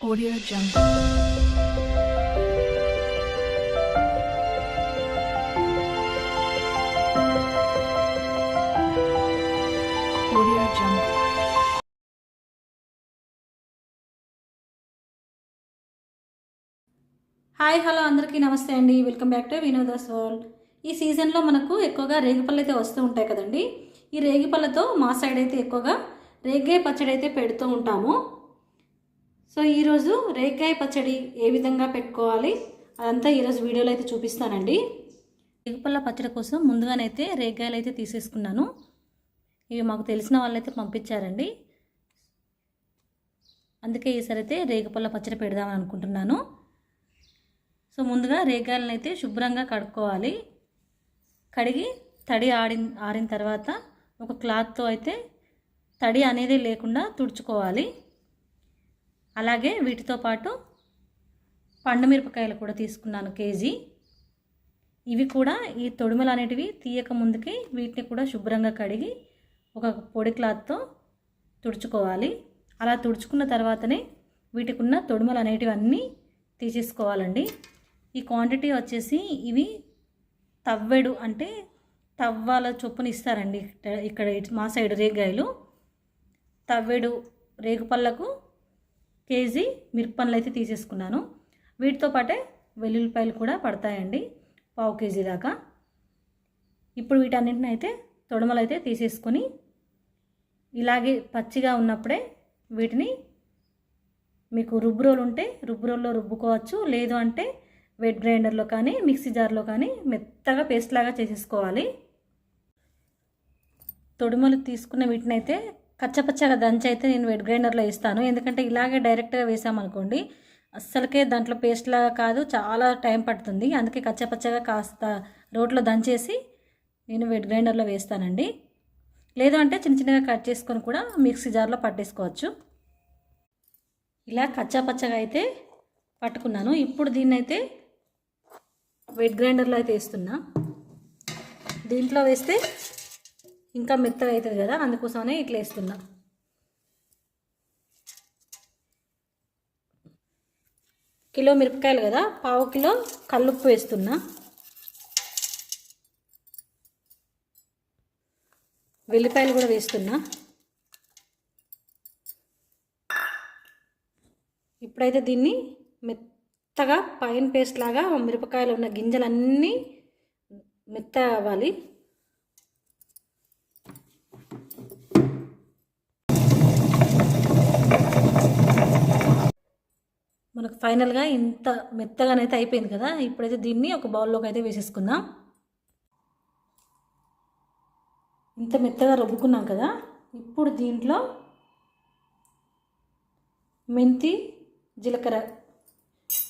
Audio Jungle. Audio Jungle. Hi hello అందరికీ నమస్తే అండి. Welcome back to Vinoda's world. ఈ సీజన్లో మనకు ఎక్కువగా రేగిపళ్ళు అయితే వస్తూ ఉంటాయి కదండి. ఈ రేగిపళ్ళతో మా సైడ్ అయితే ఎక్కువగా రేగ్గాయ పచ్చడి అయితే పెడుతూ ఉంటాము. సో ఈరోజు రేగ్గాయ పచ్చడి ఏ విధంగా పెట్టుకోవాలి అదంతా ఈరోజు వీడియోలో అయితే చూపిస్తానండి. రేగిపళ్ళ పచ్చడి కోసం ముందుగానైతే రేగ్గాయలు అయితే తీసేసుకున్నాను. ఇవి మాకు తెలిసిన వాళ్ళైతే పంపించారండి. అందుకే ఈసారి అయితే రేగిపళ్ళ పచ్చడి పెడదామని అనుకుంటున్నాను. సో ముందుగా రేగాయలను అయితే శుభ్రంగా కడుక్కోవాలి. కడిగి తడి ఆరిన తర్వాత ఒక క్లాత్తో అయితే తడి అనేది లేకుండా తుడుచుకోవాలి. అలాగే వీటితో పాటు పండు మిరపకాయలు కూడా తీసుకున్నాను కేజీ. ఇవి కూడా ఈ తొడుమలు అనేటివి తీయక ముందుకి వీటిని కూడా శుభ్రంగా కడిగి ఒక పొడి క్లాత్తో తుడుచుకోవాలి. అలా తుడుచుకున్న తర్వాతనే వీటికి ఉన్న తొడుమలు అనేటివి అన్నీ తీసేసుకోవాలండి. ఈ క్వాంటిటీ వచ్చేసి ఇవి తవ్వెడు అంటే తవ్వాల చొప్పున ఇస్తారండి ఇక్కడ మా సైడ్ రేగాయలు. తవ్వెడు రేగుపళ్ళకు కేజీ మిరపండ్లు అయితే తీసేసుకున్నాను. వీటితో పాటే వెల్లుల్లిపాయలు కూడా పడతాయండి, పావు కేజీ దాకా. ఇప్పుడు వీటన్నింటిని అయితే తొడమలు అయితే తీసేసుకొని ఇలాగే పచ్చిగా ఉన్నప్పుడే వీటిని మీకు రుబ్బురోలు ఉంటే రుబ్బురోల్లో రుబ్బుకోవచ్చు, లేదు అంటే వెట్ గ్రైండర్లో కానీ మిక్సీ జార్లో కానీ మెత్తగా పేస్ట్ లాగా చేసేసుకోవాలి. తొడుమలు తీసుకున్న వీటిని అయితే కచ్చపచ్చగా దంచి అయితే నేను వెట్ గ్రైండర్లో వేస్తాను. ఎందుకంటే ఇలాగే డైరెక్ట్గా వేసామనుకోండి అస్సలకే దాంట్లో పేస్ట్ లాగా కాదు, చాలా టైం పడుతుంది. అందుకే కచ్చపచ్చగా కాస్త రోట్లో దంచేసి నేను వెట్ గ్రైండర్లో వేస్తానండి. లేదు అంటే చిన్న చిన్నగా కట్ చేసుకొని కూడా మిక్సీ జార్లో పట్టేసుకోవచ్చు. ఇలా కచ్చాపచ్చగా అయితే పట్టుకున్నాను. ఇప్పుడు దీన్ని అయితే వెట్ గ్రైండర్లో అయితే వేస్తున్నా. దీంట్లో వేస్తే ఇంకా మెత్తగా అవుతుంది కదా, అందుకోసమనే ఇట్లా వేస్తున్నా. కిలో మిరపకాయలు కదా, పావు కిలో కల్లుప్పు వేస్తున్నా. వెల్లిపాయలు కూడా వేస్తున్నా. ఇప్పుడైతే దీన్ని మెత్తగా పైన పేస్ట్ లాగా మిరపకాయలు ఉన్న గింజలన్నీ మెత్తగా అవ్వాలి. మనకు ఫైనల్గా ఇంత మెత్తగానైతే అయిపోయింది కదా. ఇప్పుడైతే దీన్ని ఒక బౌల్లోకి అయితే వేసేసుకుందాం. ఇంత మెత్తగా రుబ్బుకున్నాం కదా, ఇప్పుడు దీంట్లో మెంతి జీలకర్ర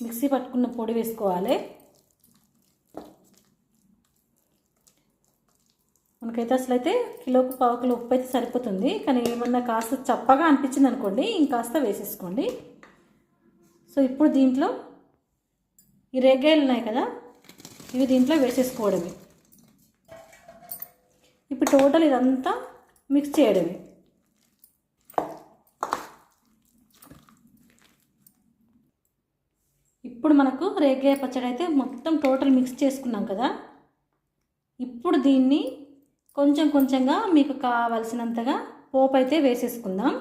మిక్సీ పట్టుకున్న పొడి వేసుకోవాలి. మనకైతే అసలు అయితే కిలోకు పావు కిలో ఉప్పు అయితే సరిపోతుంది. కానీ ఏమన్నా కాస్త చప్పగా అనిపించింది అనుకోండి ఇంకాస్త వేసేసుకోండి. సో ఇప్పుడు దీంట్లో ఈ రేగాయలు ఉన్నాయి కదా, ఇవి దీంట్లో వేసేసుకోవడమే. ఇప్పుడు టోటల్ ఇదంతా మిక్స్ చేయడమే. ఇప్పుడు మనకు రేగాయ పచ్చడి అయితే మొత్తం టోటల్ మిక్స్ చేసుకున్నాం కదా. ఇప్పుడు దీన్ని కొంచెం కొంచెంగా మీకు కావలసినంతగా పోపు అయితే వేసేసుకుందాం.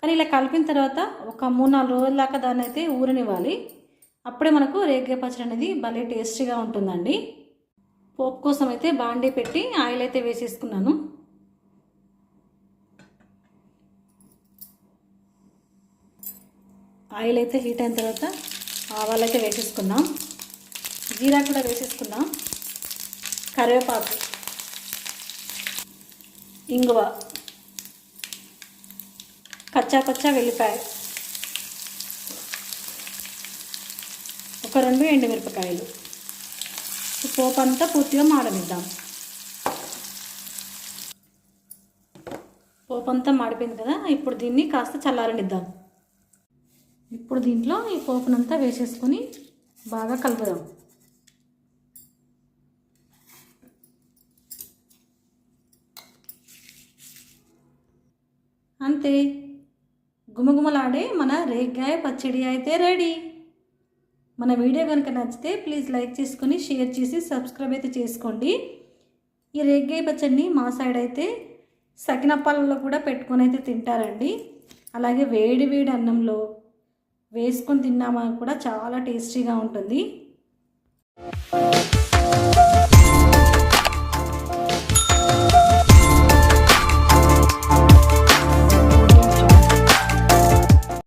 కానీ ఇలా కలిపిన తర్వాత ఒక 3-4 రోజుల దాకా దాన్ని అయితే ఊరనివ్వాలి. అప్పుడే మనకు రేగాయ పచ్చడి అనేది భలే టేస్టీగా ఉంటుందండి. పోపు కోసం అయితే బాండీ పెట్టి ఆయిల్ అయితే వేసేసుకున్నాను. ఆయిల్ అయితే హీట్ అయిన తర్వాత ఆవాలు అయితే వేసేసుకుందాం. జీరా కూడా వేసేసుకుందాం. కరివేపాకు, ఇంగువ, కచ్చా వెల్లిపాయ, ఒక 2 ఎండుమిరపకాయలు. పోపు అంతా పూర్తిగా మాడనిద్దాం. పోపు అంతా మాడిపోయింది కదా, ఇప్పుడు దీన్ని కాస్త చల్లారనిద్దాం. ఇప్పుడు దీంట్లో ఈ పోపునంతా వేసేసుకొని బాగా కలుపుదాం. అంతే, గుమగుమలాడే కరకరలాడే మన రేగ్గాయ పచ్చడి అయితే రెడీ. మన వీడియో కనుక నచ్చితే ప్లీజ్ లైక్ చేసుకొని షేర్ చేసి సబ్స్క్రైబ్ అయితే చేసుకోండి. ఈ రేగ్గాయ పచ్చడిని మా సైడ్ అయితే సకినప్పాలలో కూడా పెట్టుకొని అయితే తింటారండి. అలాగే వేడి వేడి అన్నంలో వేసుకొని తిన్నామా కూడా చాలా టేస్టీగా ఉంటుంది.